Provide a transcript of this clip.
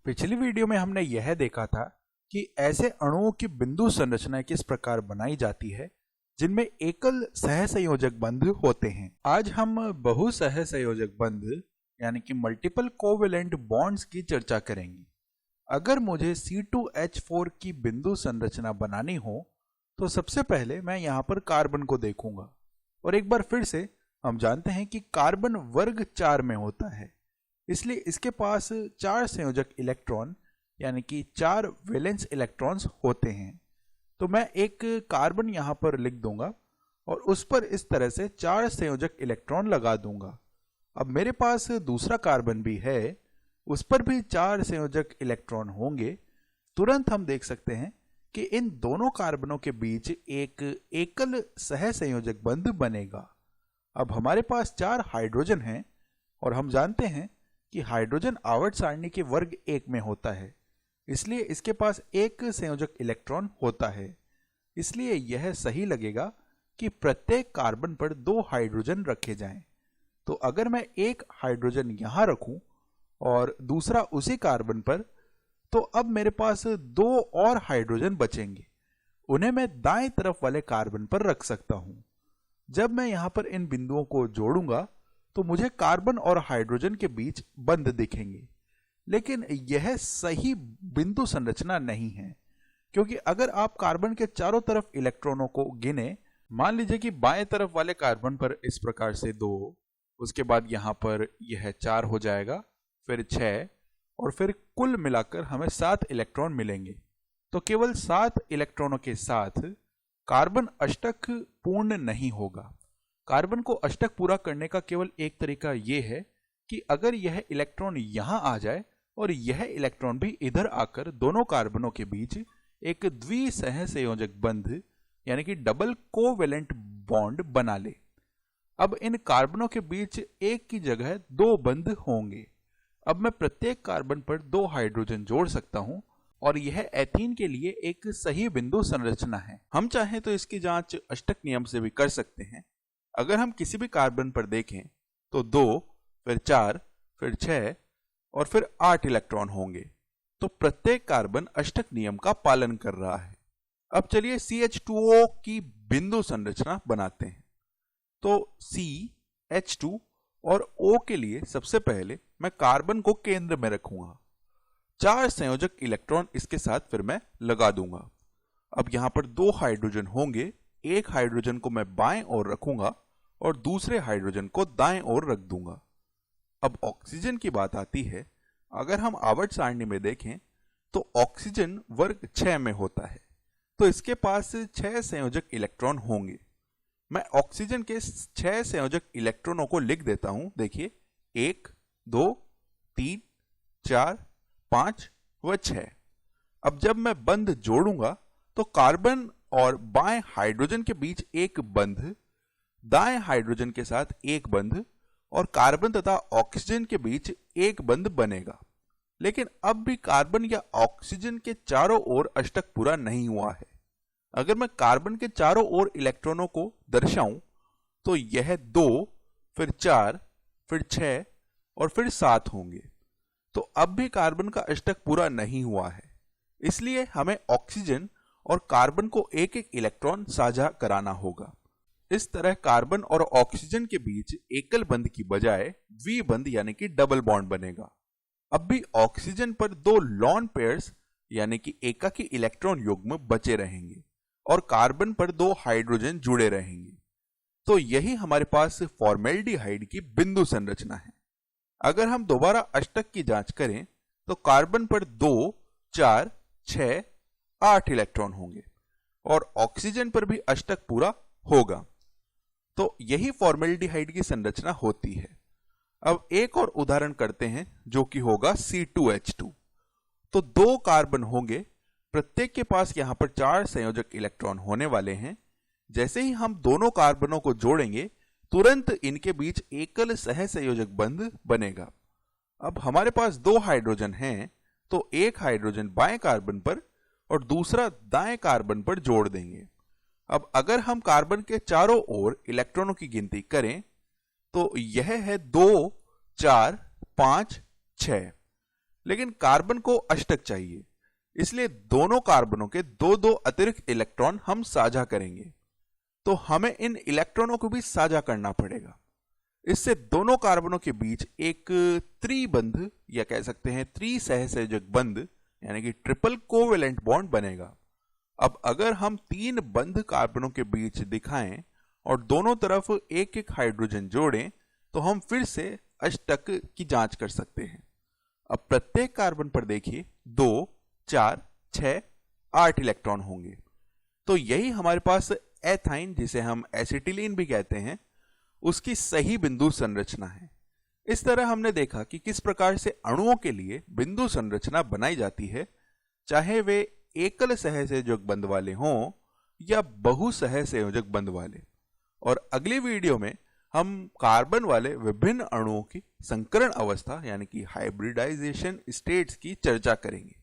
पिछली वीडियो में हमने यह देखा था कि ऐसे अणुओं की बिंदु संरचना किस प्रकार बनाई जाती है जिनमें एकल सहसंयोजक बंध होते हैं। आज हम बहु सहसंयोजक बंध यानी कि मल्टीपल कोवेलेंट बॉन्ड्स की चर्चा करेंगे। अगर मुझे C2H4 की बिंदु संरचना बनानी हो तो सबसे पहले मैं यहाँ पर कार्बन को देखूंगा और एक बार फिर से हम जानते हैं कि कार्बन वर्ग 4 में होता है, इसलिए इसके पास 4 संयोजक इलेक्ट्रॉन यानी कि 4 वैलेंस इलेक्ट्रॉन्स होते हैं। तो मैं एक कार्बन यहाँ पर लिख दूंगा और उस पर इस तरह से 4 संयोजक इलेक्ट्रॉन लगा दूंगा। अब मेरे पास दूसरा कार्बन भी है, उस पर भी 4 संयोजक इलेक्ट्रॉन होंगे। तुरंत हम देख सकते हैं कि इन दोनों कार्बनों के बीच एक एकल सहसंयोजक बंध बनेगा। अब हमारे पास 4 हाइड्रोजन हैं और हम जानते हैं कि हाइड्रोजन आवर्त सारणी के वर्ग 1 में होता है, इसलिए इसके पास एक संयोजक इलेक्ट्रॉन होता है। इसलिए यह सही लगेगा कि प्रत्येक कार्बन पर 2 हाइड्रोजन रखे जाएं। तो अगर मैं एक हाइड्रोजन यहां रखूं और दूसरा उसी कार्बन पर, तो अब मेरे पास 2 और हाइड्रोजन बचेंगे। उन्हें मैं दाएं तरफ वाले कार्बन पर रख सकता हूं। जब मैं यहां पर इन बिंदुओं को जोड़ूंगा तो मुझे कार्बन और हाइड्रोजन के बीच बंध दिखेंगे, लेकिन यह सही बिंदु संरचना नहीं है, क्योंकि अगर आप कार्बन के चारों तरफ इलेक्ट्रॉनों को गिने, मान लीजिए कि बाएं तरफ वाले कार्बन पर इस प्रकार से 2, उसके बाद यहां पर यह 4 हो जाएगा, फिर 6 और फिर कुल मिलाकर हमें 7 इलेक्ट्रॉन मिलेंगे। तो केवल 7 इलेक्ट्रॉनों के साथ कार्बन अष्टक पूर्ण नहीं होगा। कार्बन को अष्टक पूरा करने का केवल एक तरीका यह है कि अगर यह इलेक्ट्रॉन यहां आ जाए और यह इलेक्ट्रॉन भी इधर आकर दोनों कार्बनों के बीच एक द्विसहसंयोजक बंध यानी कि डबल कोवेलेंट बॉन्ड बना ले। अब इन कार्बनों के बीच एक की जगह 2 बंध होंगे। अब मैं प्रत्येक कार्बन पर 2 हाइड्रोजन जोड़ सकता हूं और यह एथीन के लिए एक सही बिंदु संरचना है। हम चाहें तो इसकी जांच अष्टक नियम से भी कर सकते हैं। अगर हम किसी भी कार्बन पर देखें तो 2, फिर 4, फिर 6 और फिर 8 इलेक्ट्रॉन होंगे। तो प्रत्येक कार्बन अष्टक नियम का पालन कर रहा है। अब चलिए CH2O की बिंदु संरचना बनाते हैं। तो C, H2 और O के लिए सबसे पहले मैं कार्बन को केंद्र में रखूंगा। 4 संयोजक इलेक्ट्रॉन इसके साथ फिर मैं लगा दूंगा। अब यहां पर 2 हाइड्रोजन होंगे। एक हाइड्रोजन को मैं बाएं ओर रखूंगा और दूसरे हाइड्रोजन को दाएं ओर रख दूंगा। अब ऑक्सीजन की बात आती है। अगर हम आवर्त सारणी में देखें तो ऑक्सीजन वर्ग 6 में होता है, तो इसके पास 6 संयोजक इलेक्ट्रॉन होंगे। मैं ऑक्सीजन के 6 संयोजक इलेक्ट्रॉनों को लिख देता हूं। देखिए 1, 2, 3, 4, 5 व 6। अब जब मैं बंध जोड़ूंगा तो कार्बन और बाएं हाइड्रोजन के बीच एक बंध, दाएं हाइड्रोजन के साथ एक बंध और कार्बन तथा ऑक्सीजन के बीच एक बंध बनेगा। लेकिन अब भी कार्बन या ऑक्सीजन के चारों ओर अष्टक पूरा नहीं हुआ है। अगर मैं कार्बन के चारों ओर इलेक्ट्रॉनों को दर्शाऊं तो यह 2, फिर 4, फिर 6 और फिर 7 होंगे। तो अब भी कार्बन का अष्टक पूरा नहीं हुआ है, इसलिए हमें ऑक्सीजन और कार्बन को एक एक इलेक्ट्रॉन साझा कराना होगा। इस तरह कार्बन और ऑक्सीजन के बीच एकल बंध की बजाय द्विबंध यानी कि डबल बॉन्ड बनेगा। अब भी ऑक्सीजन पर 2 लॉन पेयर्स यानी कि एकाकी इलेक्ट्रॉन युग्म बचे रहेंगे और कार्बन पर 2 हाइड्रोजन जुड़े रहेंगे। तो यही हमारे पास फॉर्मेल्डिहाइड की बिंदु संरचना है। अगर हम दोबारा अष्टक की जांच करें तो कार्बन पर 2, 4, 6, 8 इलेक्ट्रॉन होंगे और ऑक्सीजन पर भी अष्टक पूरा होगा। तो यही फॉर्मेल्डिहाइड की संरचना होती है। अब एक और उदाहरण करते हैं जो कि होगा C2H2। तो 2 कार्बन होंगे, प्रत्येक के पास यहां पर 4 संयोजक इलेक्ट्रॉन होने वाले हैं। जैसे ही हम दोनों कार्बनों को जोड़ेंगे तुरंत इनके बीच एकल सहसंयोजक बंध बनेगा। अब हमारे पास 2 हाइड्रोजन हैं, तो एक हाइड्रोजन बाएं कार्बन पर और दूसरा दाएं कार्बन पर जोड़ देंगे। अब अगर हम कार्बन के चारों ओर इलेक्ट्रॉनों की गिनती करें तो यह है 2, 4, 5, 6। लेकिन कार्बन को अष्टक चाहिए, इसलिए दोनों कार्बनों के दो दो अतिरिक्त इलेक्ट्रॉन हम साझा करेंगे। तो हमें इन इलेक्ट्रॉनों को भी साझा करना पड़ेगा। इससे दोनों कार्बनों के बीच एक त्रिबंध या कह सकते हैं त्रिसहसंयोजक बंध यानी कि ट्रिपल कोवेलेंट बॉन्ड बनेगा। अब अगर हम तीन बंध कार्बनों के बीच दिखाएं और दोनों तरफ एक एक हाइड्रोजन जोड़ें तो हम फिर से अष्टक की जांच कर सकते हैं। अब प्रत्येक कार्बन पर देखिए 2, 4, 6, 8 इलेक्ट्रॉन होंगे। तो यही हमारे पास एथाइन, जिसे हम एसिटिलीन भी कहते हैं, उसकी सही बिंदु संरचना है। इस तरह हमने देखा कि किस प्रकार से अणुओं के लिए बिंदु संरचना बनाई जाती है, चाहे वे एकल सहसंयोजक बंध वाले हों या बहु सहसंयोजक बंध वाले। और अगली वीडियो में हम कार्बन वाले विभिन्न अणुओं की संकरण अवस्था यानी कि हाइब्रिडाइजेशन स्टेट्स की चर्चा करेंगे।